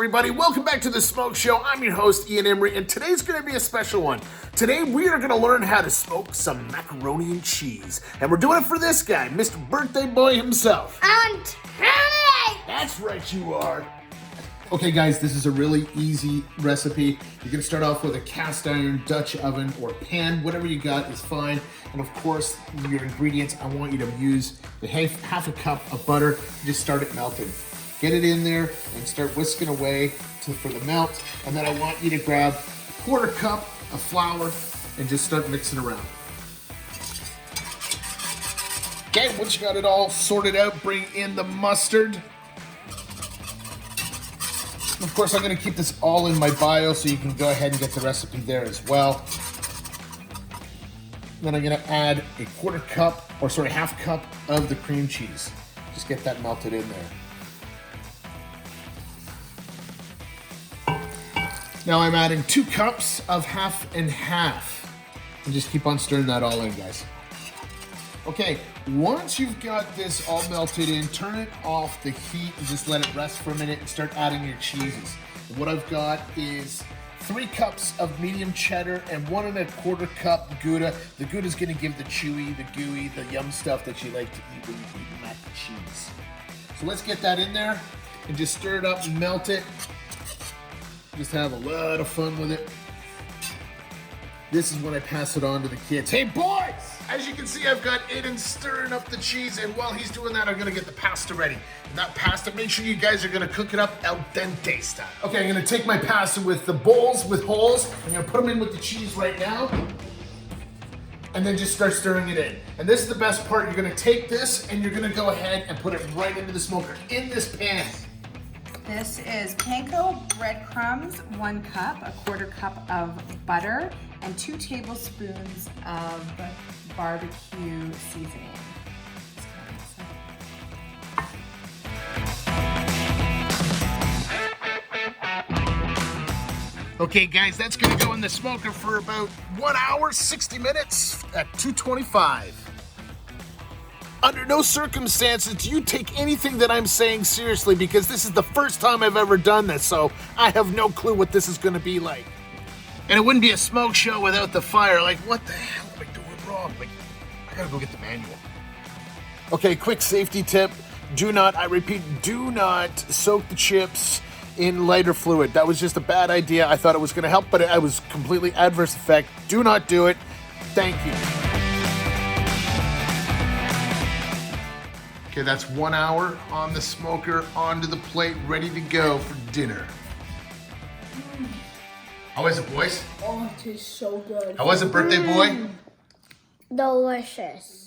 everybody. Welcome back to the Smoke Show. I'm your host, Ian Emery, and today's going to be a special one. Today, we are going to learn how to smoke some macaroni and cheese. And we're doing it for this guy, Mr. Birthday Boy himself. I'm 28! That's right, you are. Okay, guys, this is a really easy recipe. You're going to start off with a cast iron Dutch oven or pan. Whatever you got is fine. And of course, your ingredients, I want you to use the half a cup of butter. Just start it melting. Get it in there and start whisking away for the melt. And then I want you to grab a quarter cup of flour and just start mixing around. Okay, once you got it all sorted out, bring in the mustard. Of course, I'm going to keep this all in my bio so you can go ahead and get the recipe there as well. Then I'm going to add a half cup of the cream cheese. Just get that melted in there. Now I'm adding 2 cups of half and half. And just keep on stirring that all in, guys. Okay, once you've got this all melted in, turn it off the heat and just let it rest for a minute and start adding your cheeses. And what I've got is 3 cups of medium cheddar and 1 1/4 cup gouda. The Gouda is gonna give the chewy, the gooey, the yum stuff that you like to eat when you eat mac and cheese. So let's get that in there and just stir it up and melt it. Just have a lot of fun with it. This is when I pass it on to the kids. Hey boys! As you can see, I've got Aiden stirring up the cheese, and while he's doing that, I'm gonna get the pasta ready. And that pasta, make sure you guys are gonna cook it up al dente style. Okay, I'm gonna take my pasta with the bowls with holes. I'm gonna put them in with the cheese right now. And then just start stirring it in. And this is the best part. You're gonna take this and you're gonna go ahead and put it right into the smoker, in this pan. This is panko breadcrumbs, 1 cup, a 1/4 cup of butter, and 2 tablespoons of barbecue seasoning. Okay guys, that's gonna go in the smoker for about 1 hour, 60 minutes at 225. Under no circumstances do you take anything that I'm saying seriously, because this is the first time I've ever done this, so I have no clue what this is gonna be like. And it wouldn't be a smoke show without the fire. Like, what the hell am I doing wrong? Like, I gotta go get the manual. Okay, quick safety tip. I repeat, do not soak the chips in lighter fluid. That was just a bad idea. I thought it was gonna help, but it was completely adverse effect. Do not do it. Thank you. Okay, that's 1 hour on the smoker, onto the plate, ready to go for dinner. How is it, boys? Oh, it is so good. How was it, birthday boy? Delicious.